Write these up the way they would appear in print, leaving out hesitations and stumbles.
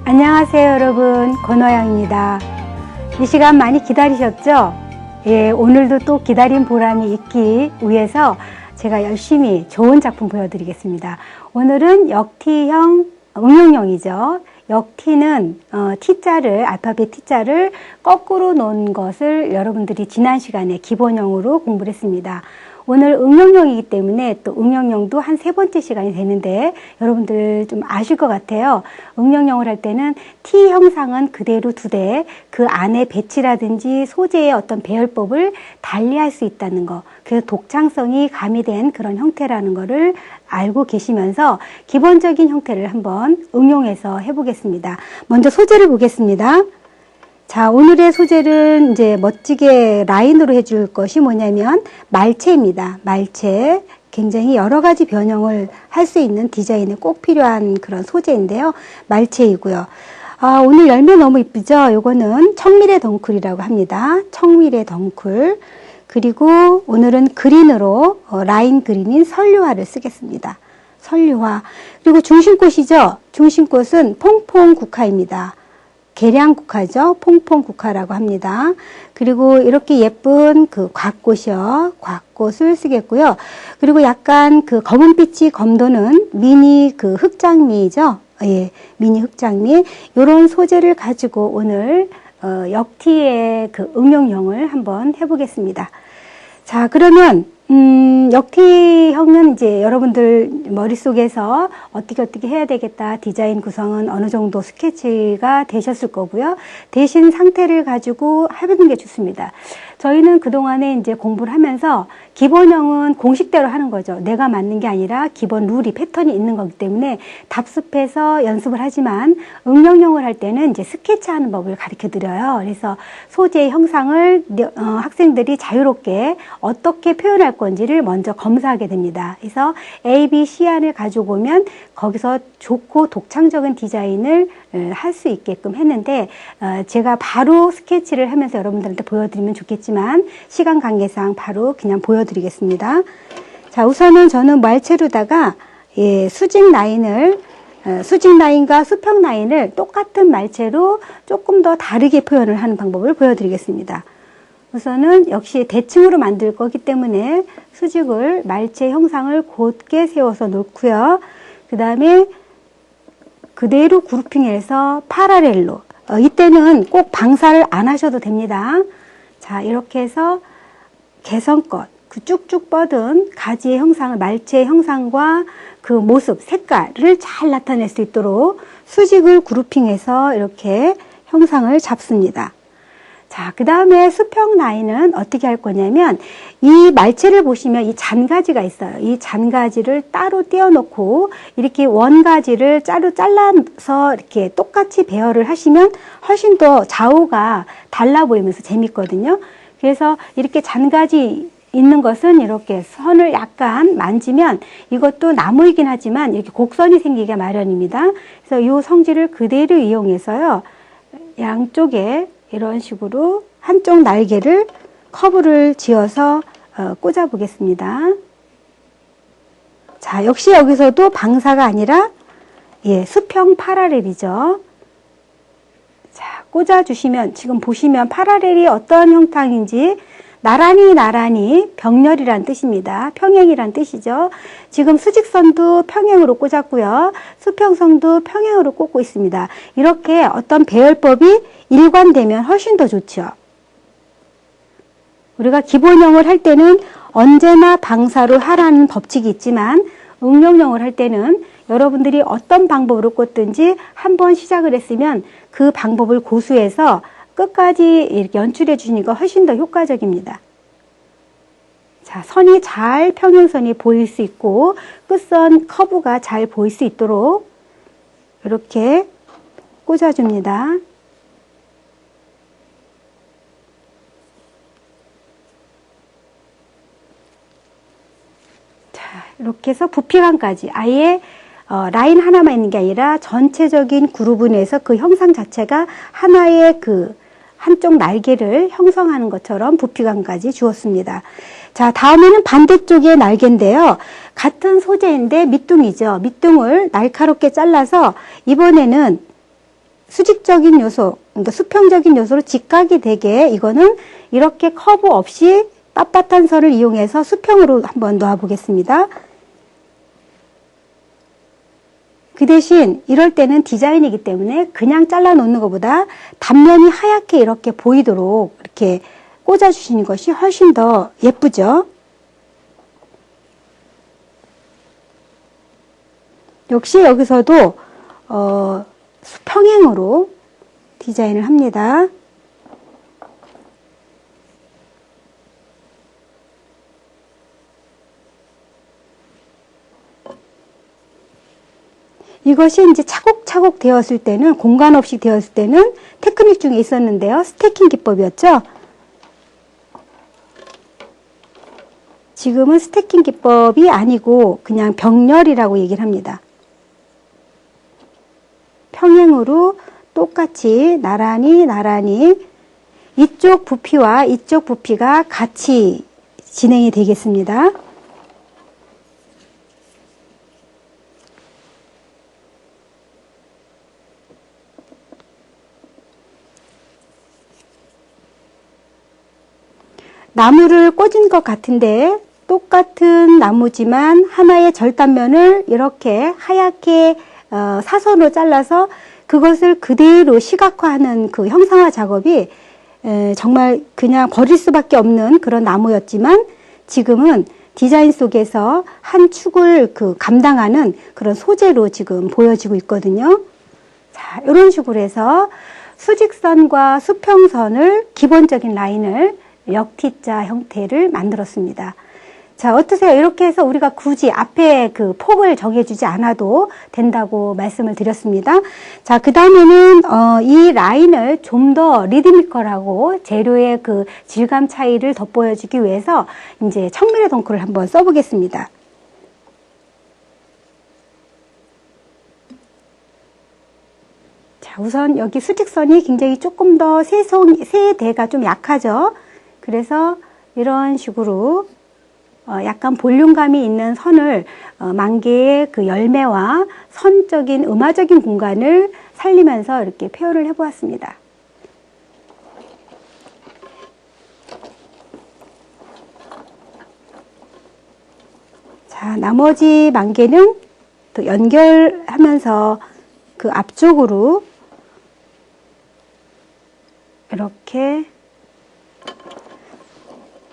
안녕하세요 여러분, 권호영입니다. 이 시간 많이 기다리셨죠? 예, 오늘도 또 기다린 보람이 있기 위해서 제가 열심히 좋은 작품 보여드리겠습니다. 오늘은 역티형 응용형이죠. 역티는 T자를, 알파벳 T자를 거꾸로 놓은 것을 여러분들이 지난 시간에 기본형으로 공부를 했습니다. 오늘 응용형이기 때문에 또 응용형도 한 3번째 시간이 되는데 여러분들 좀 아실 것 같아요. 응용형을 할 때는 T 형상은 그대로 두되 그 안에 배치라든지 소재의 어떤 배열법을 달리할 수 있다는 거, 그래서 독창성이 가미된 그런 형태라는 거를 알고 계시면서 기본적인 형태를 한번 응용해서 해보겠습니다. 먼저 소재를 보겠습니다. 자, 오늘의 소재는 이제 멋지게 라인으로 해줄 것이 뭐냐면 말체입니다. 말체. 굉장히 여러 가지 변형을 할 수 있는 디자인에 꼭 필요한 그런 소재인데요. 말체이고요. 오늘 열매 너무 이쁘죠? 요거는 청밀의 덩쿨이라고 합니다. 청밀의 덩쿨. 그리고 오늘은 그린으로 라인 그린인 설류화를 쓰겠습니다. 설류화. 그리고 중심꽃이죠? 중심꽃은 퐁퐁국화입니다. 계량국화죠. 퐁퐁국화라고 합니다. 그리고 이렇게 예쁜 그 곽꽃이요. 곽꽃을 쓰겠고요. 그리고 약간 그 검은빛이 검도는 미니 그 흑장미죠. 예, 미니 흑장미. 요런 소재를 가지고 오늘 역티의 그 응용형을 한번 해보겠습니다. 자, 그러면 역티형은 이제 여러분들 머릿속에서 어떻게 해야 되겠다, 디자인 구성은 어느 정도 스케치가 되셨을 거고요. 대신 상태를 가지고 해보는 게 좋습니다. 저희는 그동안에 이제 공부를 하면서 기본형은 공식대로 하는 거죠. 내가 맞는 게 아니라 기본 룰이, 패턴이 있는 거기 때문에 답습해서 연습을 하지만 응용형을 할 때는 이제 스케치하는 법을 가르쳐 드려요. 그래서 소재의 형상을 학생들이 자유롭게 어떻게 표현할 건지를 먼저 검사하게 됩니다. 그래서 A, B, C 안을 가지고 오면 거기서 좋고 독창적인 디자인을 할 수 있게끔 했는데 제가 바로 스케치를 하면서 여러분들한테 보여드리면 좋겠지만 시간 관계상 바로 그냥 보여드리겠습니다. 자, 우선은 저는 말체로다가 수직 라인과 수평 라인을 똑같은 말체로 조금 더 다르게 표현을 하는 방법을 보여드리겠습니다. 우선은 역시 대칭으로 만들 거기 때문에 수직을, 말체 형상을 곧게 세워서 놓고요. 그 다음에 그대로 그룹핑해서 파라렐로. 이때는 꼭 방사를 안 하셔도 됩니다. 자, 이렇게 해서 개성껏 그 쭉쭉 뻗은 가지의 형상을, 말체의 형상과 그 모습, 색깔을 잘 나타낼 수 있도록 수직을 그룹핑해서 이렇게 형상을 잡습니다. 자, 그 다음에 수평 라인은 어떻게 할 거냐면 이 말체를 보시면 이 잔가지가 있어요. 이 잔가지를 따로 떼어놓고 이렇게 원가지를 잘라서 이렇게 똑같이 배열을 하시면 훨씬 더 좌우가 달라 보이면서 재밌거든요. 그래서 이렇게 잔가지 있는 것은 이렇게 선을 약간 만지면 이것도 나무이긴 하지만 이렇게 곡선이 생기게 마련입니다. 그래서 이 성질을 그대로 이용해서요. 양쪽에 이런 식으로 한쪽 날개를 커브를 지어서 꽂아 보겠습니다. 자, 역시 여기서도 방사가 아니라 수평 파라렐이죠. 자, 꽂아 주시면 지금 보시면 파라렐이 어떤 형상인지 나란히 병렬이란 뜻입니다. 평행이란 뜻이죠. 지금 수직선도 평행으로 꽂았고요. 수평선도 평행으로 꽂고 있습니다. 이렇게 어떤 배열법이 일관되면 훨씬 더 좋죠. 우리가 기본형을 할 때는 언제나 방사로 하라는 법칙이 있지만 응용형을 할 때는 여러분들이 어떤 방법으로 꽂든지 한번 시작을 했으면 그 방법을 고수해서 끝까지 이렇게 연출해 주시니까 훨씬 더 효과적입니다. 자, 선이 잘 평행선이 보일 수 있고 끝선 커브가 잘 보일 수 있도록 이렇게 꽂아줍니다. 자, 이렇게 해서 부피감까지 아예 라인 하나만 있는 게 아니라 전체적인 그룹을 내서 그 형상 자체가 하나의 그 한쪽 날개를 형성하는 것처럼 부피감까지 주었습니다. 자, 다음에는 반대쪽의 날개인데요. 같은 소재인데 밑둥이죠. 밑둥을 날카롭게 잘라서 이번에는 수직적인 요소, 그러니까 수평적인 요소로 직각이 되게 이거는 이렇게 커브 없이 빳빳한 선을 이용해서 수평으로 한번 놓아 보겠습니다. 그 대신 이럴 때는 디자인이기 때문에 그냥 잘라 놓는 것보다 단면이 하얗게 이렇게 보이도록 이렇게 꽂아 주시는 것이 훨씬 더 예쁘죠. 역시 여기서도 평행으로 디자인을 합니다. 이것이 이제 차곡차곡 되었을 때는, 공간 없이 되었을 때는 테크닉 중에 있었는데요. 스태킹 기법이었죠. 지금은 스태킹 기법이 아니고 그냥 병렬이라고 얘기를 합니다. 평행으로 똑같이 나란히 이쪽 부피와 이쪽 부피가 같이 진행이 되겠습니다. 나무를 꽂은 것 같은데 똑같은 나무지만 하나의 절단면을 이렇게 하얗게 사선으로 잘라서 그것을 그대로 시각화하는 그 형상화 작업이 정말 그냥 버릴 수밖에 없는 그런 나무였지만 지금은 디자인 속에서 한 축을 감당하는 그런 소재로 지금 보여지고 있거든요. 자, 이런 식으로 해서 수직선과 수평선을 기본적인 라인을 역T자 형태를 만들었습니다. 자, 어떠세요? 이렇게 해서 우리가 굳이 앞에 그 폭을 정해주지 않아도 된다고 말씀을 드렸습니다. 자, 그 다음에는 이 라인을 좀 더 리드미컬하고 재료의 그 질감 차이를 돋보여주기 위해서 이제 청미래 덩크를 한번 써보겠습니다. 자, 우선 여기 수직선이 굉장히 조금 더 세대가 좀 약하죠. 그래서 이런 식으로 약간 볼륨감이 있는 선을 만개의 그 열매와 선적인 음화적인 공간을 살리면서 이렇게 표현을 해보았습니다. 자, 나머지 만개는 또 연결하면서 그 앞쪽으로 이렇게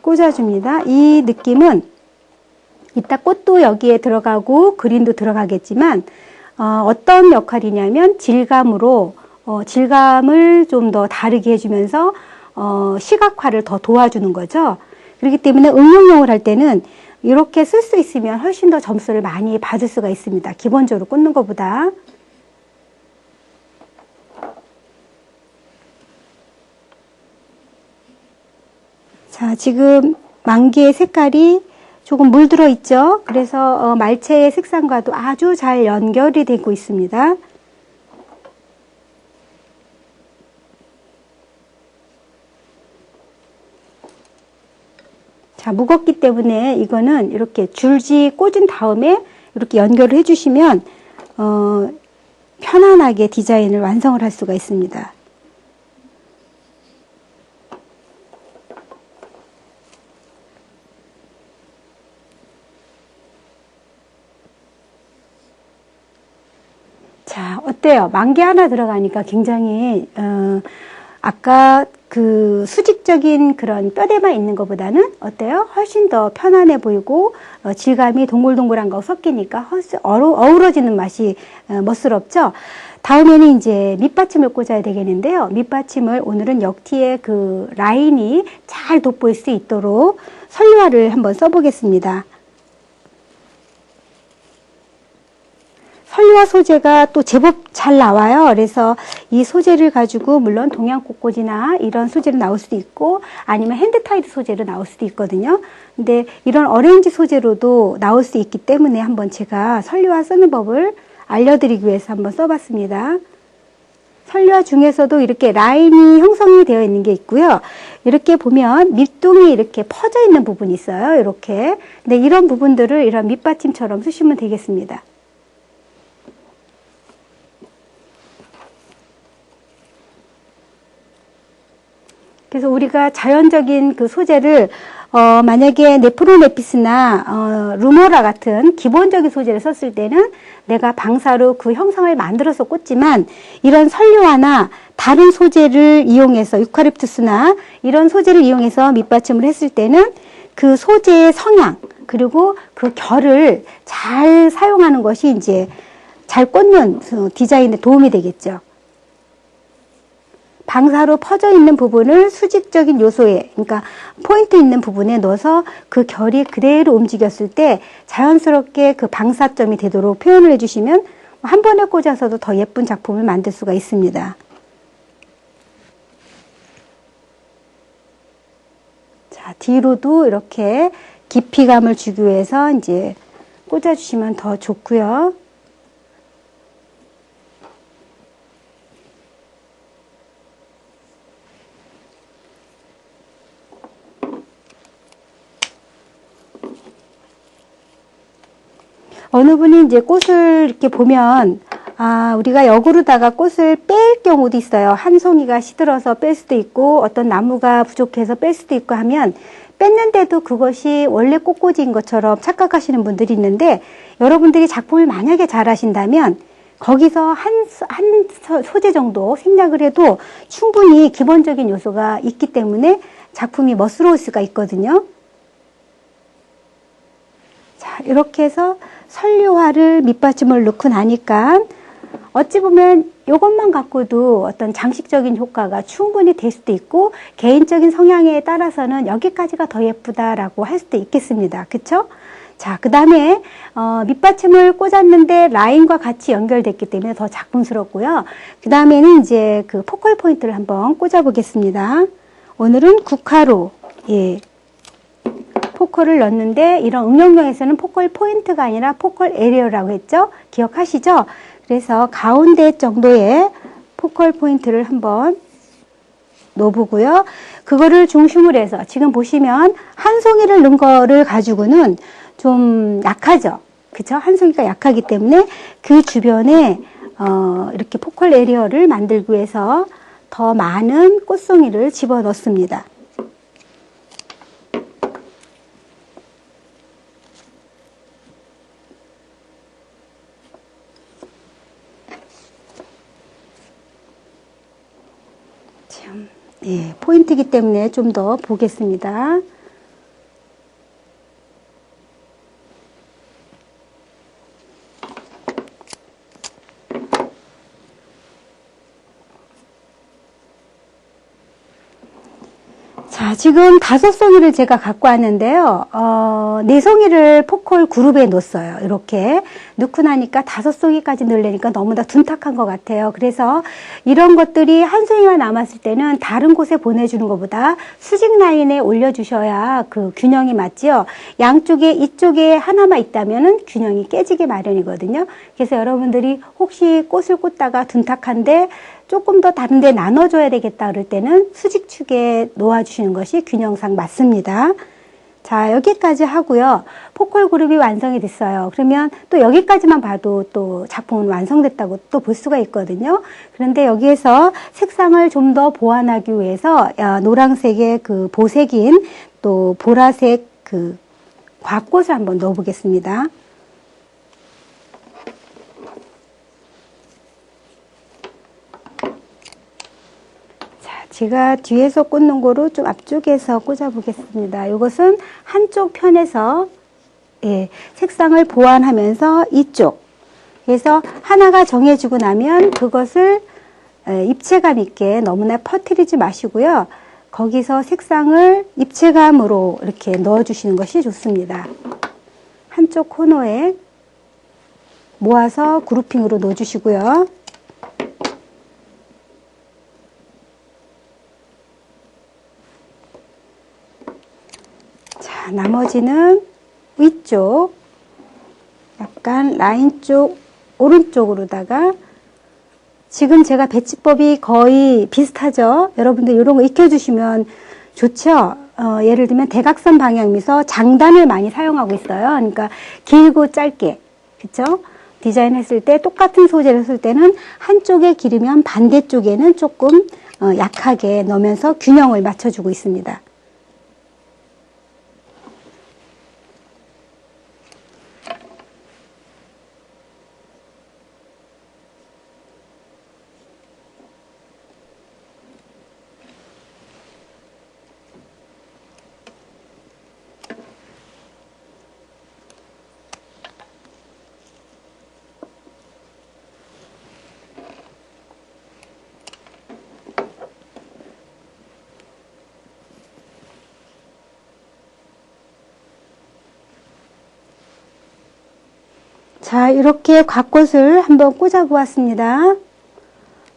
꽂아줍니다. 이 느낌은 이따 꽃도 여기에 들어가고 그린도 들어가겠지만 어떤 역할이냐면 질감으로 질감을 좀 더 다르게 해주면서 시각화를 더 도와주는 거죠. 그렇기 때문에 응용용을 할 때는 이렇게 쓸 수 있으면 훨씬 더 점수를 많이 받을 수가 있습니다. 기본적으로 꽂는 것보다. 자, 지금 만개의 색깔이 조금 물들어 있죠. 그래서 말체의 색상과도 아주 잘 연결이 되고 있습니다. 자, 무겁기 때문에 이거는 이렇게 줄지 꽂은 다음에 이렇게 연결을 해주시면 편안하게 디자인을 완성을 할 수가 있습니다. 자, 어때요? 만개 하나 들어가니까 굉장히 아까 그 수직적인 그런 뼈대만 있는 것보다는 어때요? 훨씬 더 편안해 보이고 질감이 동글동글한 거 섞이니까 훨씬 어우러지는 맛이 멋스럽죠? 다음에는 이제 밑받침을 꽂아야 되겠는데요. 밑받침을 오늘은 역티의 그 라인이 잘 돋보일 수 있도록 설화를 한번 써보겠습니다. 설화 소재가 또 제법 잘 나와요. 그래서 이 소재를 가지고 물론 동양 꽃꽂이나 이런 소재로 나올 수도 있고 아니면 핸드타이드 소재로 나올 수도 있거든요. 근데 이런 어레인지 소재로도 나올 수 있기 때문에 한번 제가 설화 쓰는 법을 알려드리기 위해서 한번 써봤습니다. 설화 중에서도 이렇게 라인이 형성이 되어 있는 게 있고요. 이렇게 보면 밑둥이 이렇게 퍼져 있는 부분이 있어요. 이렇게. 근데 이런 부분들을 이런 밑받침처럼 쓰시면 되겠습니다. 그래서 우리가 자연적인 그 소재를 만약에 네프로네피스나 루머라 같은 기본적인 소재를 썼을 때는 내가 방사로 그 형상을 만들어서 꽂지만 이런 설류화나 다른 소재를 이용해서 유카립투스나 이런 소재를 이용해서 밑받침을 했을 때는 그 소재의 성향 그리고 그 결을 잘 사용하는 것이 이제 잘 꽂는 디자인에 도움이 되겠죠. 방사로 퍼져 있는 부분을 수직적인 요소에, 그러니까 포인트 있는 부분에 넣어서 그 결이 그대로 움직였을 때 자연스럽게 그 방사점이 되도록 표현을 해주시면 한 번에 꽂아서도 더 예쁜 작품을 만들 수가 있습니다. 자, 뒤로도 이렇게 깊이감을 주기 위해서 이제 꽂아주시면 더 좋고요. 어느 분이 이제 꽃을 이렇게 보면, 우리가 역으로다가 꽃을 뺄 경우도 있어요. 한 송이가 시들어서 뺄 수도 있고, 어떤 나무가 부족해서 뺄 수도 있고 하면, 뺐는데도 그것이 원래 꽃꽂이인 것처럼 착각하시는 분들이 있는데, 여러분들이 작품을 만약에 잘 하신다면, 거기서 한 소재 정도 생략을 해도 충분히 기본적인 요소가 있기 때문에 작품이 멋스러울 수가 있거든요. 자, 이렇게 해서 설류화를 밑받침을 넣고 나니까 어찌 보면 이것만 갖고도 어떤 장식적인 효과가 충분히 될 수도 있고 개인적인 성향에 따라서는 여기까지가 더 예쁘다라고 할 수도 있겠습니다. 그쵸? 자, 그 다음에 밑받침을 꽂았는데 라인과 같이 연결됐기 때문에 더 작품스럽고요. 그 다음에는 이제 그 포컬 포인트를 한번 꽂아 보겠습니다. 오늘은 국화로 포컬을 넣는데 이런 응용형에서는 포컬 포인트가 아니라 포컬 에리어라고 했죠? 기억하시죠? 그래서 가운데 정도의 포컬 포인트를 한번 넣어보고요. 그거를 중심으로 해서 지금 보시면 한 송이를 넣은 거를 가지고는 좀 약하죠? 그쵸? 한 송이가 약하기 때문에 그 주변에 이렇게 포컬 에리어를 만들기 위해서 더 많은 꽃송이를 집어 넣습니다. 포인트이기 때문에 좀 더 보겠습니다. 자, 지금 5송이를 제가 갖고 왔는데요. 4송이를 포컬 그룹에 넣었어요. 이렇게 넣고 나니까 5송이까지 넣으려니까 너무나 둔탁한 것 같아요. 그래서 이런 것들이 한 송이가 남았을 때는 다른 곳에 보내주는 것보다 수직 라인에 올려주셔야 그 균형이 맞지요. 양쪽에 이쪽에 하나만 있다면은 균형이 깨지기 마련이거든요. 그래서 여러분들이 혹시 꽃을 꽂다가 둔탁한데 조금 더 다른 데 나눠줘야 되겠다 그럴 때는 수직축에 놓아주시는 것이 균형상 맞습니다. 자, 여기까지 하고요. 포컬 그룹이 완성이 됐어요. 그러면 또 여기까지만 봐도 또 작품은 완성됐다고 또 볼 수가 있거든요. 그런데 여기에서 색상을 좀 더 보완하기 위해서 노란색의 그 보색인 또 보라색 그 곽꽃을 한번 넣어 보겠습니다. 제가 뒤에서 꽂는 거로 좀 앞쪽에서 꽂아 보겠습니다. 이것은 한쪽 편에서 색상을 보완하면서 이쪽 그래서 하나가 정해지고 나면 그것을 입체감 있게 너무나 퍼뜨리지 마시고요. 거기서 색상을 입체감으로 이렇게 넣어 주시는 것이 좋습니다. 한쪽 코너에 모아서 그루핑으로 넣어 주시고요. 나머지는 위쪽 약간 라인 쪽 오른쪽으로다가 지금 제가 배치법이 거의 비슷하죠. 여러분들 이런 거 익혀주시면 좋죠. 예를 들면 대각선 방향이면서 장단을 많이 사용하고 있어요. 그러니까 길고 짧게 그쵸? 디자인 했을 때 똑같은 소재를 쓸 때는 한쪽에 기르면 반대쪽에는 조금 약하게 넣으면서 균형을 맞춰주고 있습니다. 자, 이렇게 곽꽃을 한번 꽂아 보았습니다.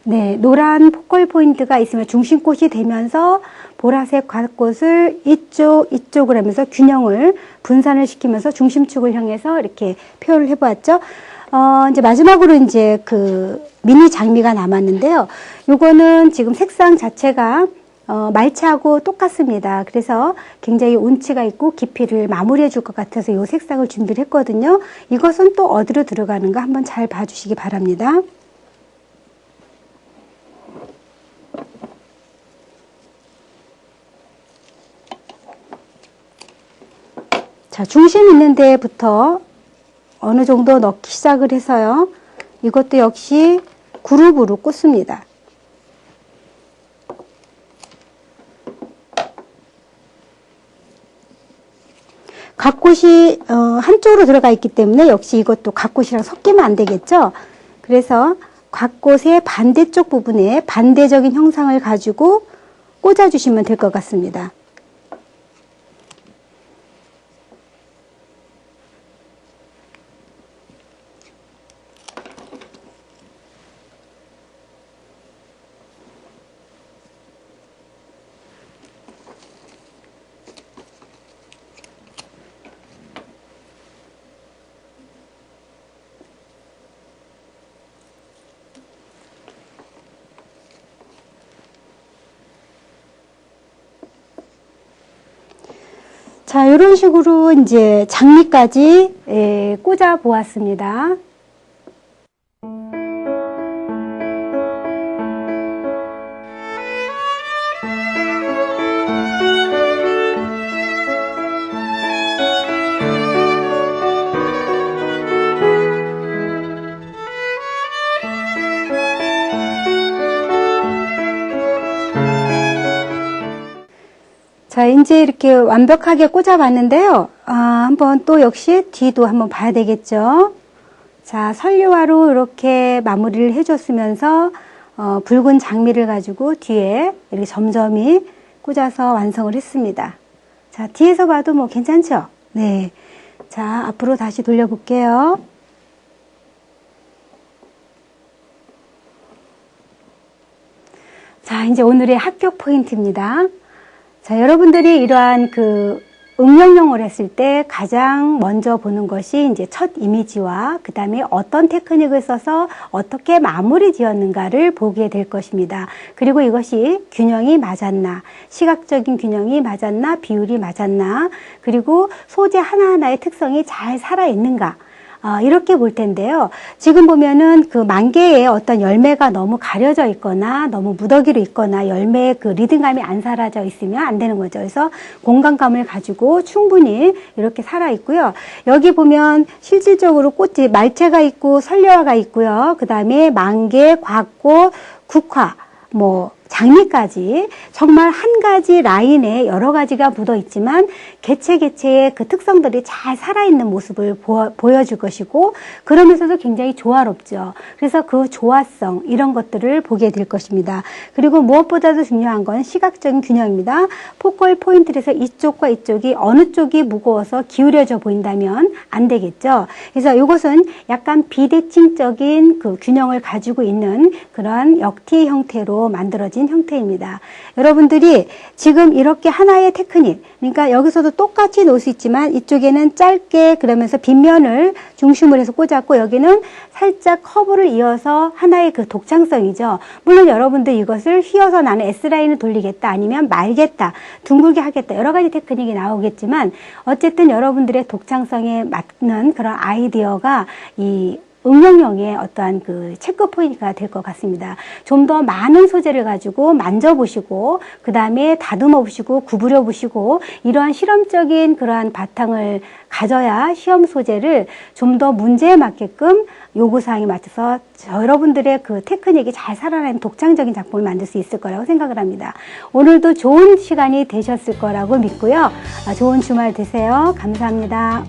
네, 노란 포컬 포인트가 있으면 중심꽃이 되면서 보라색 곽꽃을 이쪽을 하면서 균형을 분산을 시키면서 중심축을 향해서 이렇게 표현을 해 보았죠. 이제 마지막으로 이제 그 미니 장미가 남았는데요. 요거는 지금 색상 자체가 말차하고 똑같습니다. 그래서 굉장히 운치가 있고 깊이를 마무리해 줄 것 같아서 이 색상을 준비를 했거든요. 이것은 또 어디로 들어가는가 한번 잘 봐주시기 바랍니다. 자, 중심 있는 데부터 어느 정도 넣기 시작을 해서요. 이것도 역시 그룹으로 꽂습니다. 곽꽃이 한쪽으로 들어가 있기 때문에 역시 이것도 곽꽃이랑 섞이면 안 되겠죠. 그래서 곽꽃의 반대쪽 부분에 반대적인 형상을 가지고 꽂아주시면 될 것 같습니다. 자, 이런 식으로 이제 장미까지 꽂아 보았습니다. 자, 이제 이렇게 완벽하게 꽂아봤는데요. 한번 또 역시 뒤도 한번 봐야 되겠죠. 자, 설류화로 이렇게 마무리를 해줬으면서 붉은 장미를 가지고 뒤에 이렇게 점점이 꽂아서 완성을 했습니다. 자, 뒤에서 봐도 뭐 괜찮죠? 네. 자, 앞으로 다시 돌려볼게요. 자, 이제 오늘의 합격 포인트입니다. 자, 여러분들이 이러한 그 응용용을 했을 때 가장 먼저 보는 것이 이제 첫 이미지와 그 다음에 어떤 테크닉을 써서 어떻게 마무리 지었는가를 보게 될 것입니다. 그리고 이것이 균형이 맞았나, 시각적인 균형이 맞았나, 비율이 맞았나, 그리고 소재 하나하나의 특성이 잘 살아있는가, 이렇게 볼 텐데요. 지금 보면은 그 만개의 어떤 열매가 너무 가려져 있거나 너무 무더기로 있거나 열매의 그 리듬감이 안 사라져 있으면 안 되는 거죠. 그래서 공간감을 가지고 충분히 이렇게 살아 있고요. 여기 보면 실질적으로 꽃이 말채가 있고 설려화가 있고요. 그 다음에 만개, 곽꽃, 국화, 뭐 장미까지 정말 한 가지 라인에 여러 가지가 묻어 있지만 개체의 그 특성들이 잘 살아있는 모습을 보여줄 것이고 그러면서도 굉장히 조화롭죠. 그래서 그 조화성 이런 것들을 보게 될 것입니다. 그리고 무엇보다도 중요한 건 시각적인 균형입니다. 포컬 포인트에서 이쪽과 이쪽이 어느 쪽이 무거워서 기울여져 보인다면 안 되겠죠. 그래서 이것은 약간 비대칭적인 그 균형을 가지고 있는 그런 역티 형태로 만들어진 형태입니다. 여러분들이 지금 이렇게 하나의 테크닉, 그러니까 여기서도 똑같이 놓을 수 있지만 이쪽에는 짧게 그러면서 빗면을 중심으로 해서 꽂았고 여기는 살짝 커브를 이어서 하나의 그 독창성이죠. 물론 여러분들 이것을 휘어서 나는 S라인을 돌리겠다 아니면 말겠다, 둥글게 하겠다 여러 가지 테크닉이 나오겠지만 어쨌든 여러분들의 독창성에 맞는 그런 아이디어가 이 응용형의 어떠한 그 체크 포인트가 될 것 같습니다. 좀 더 많은 소재를 가지고 만져보시고, 그 다음에 다듬어 보시고, 구부려 보시고, 이러한 실험적인 그러한 바탕을 가져야 시험 소재를 좀 더 문제에 맞게끔 요구사항에 맞춰서 여러분들의 그 테크닉이 잘 살아나는 독창적인 작품을 만들 수 있을 거라고 생각을 합니다. 오늘도 좋은 시간이 되셨을 거라고 믿고요. 좋은 주말 되세요. 감사합니다.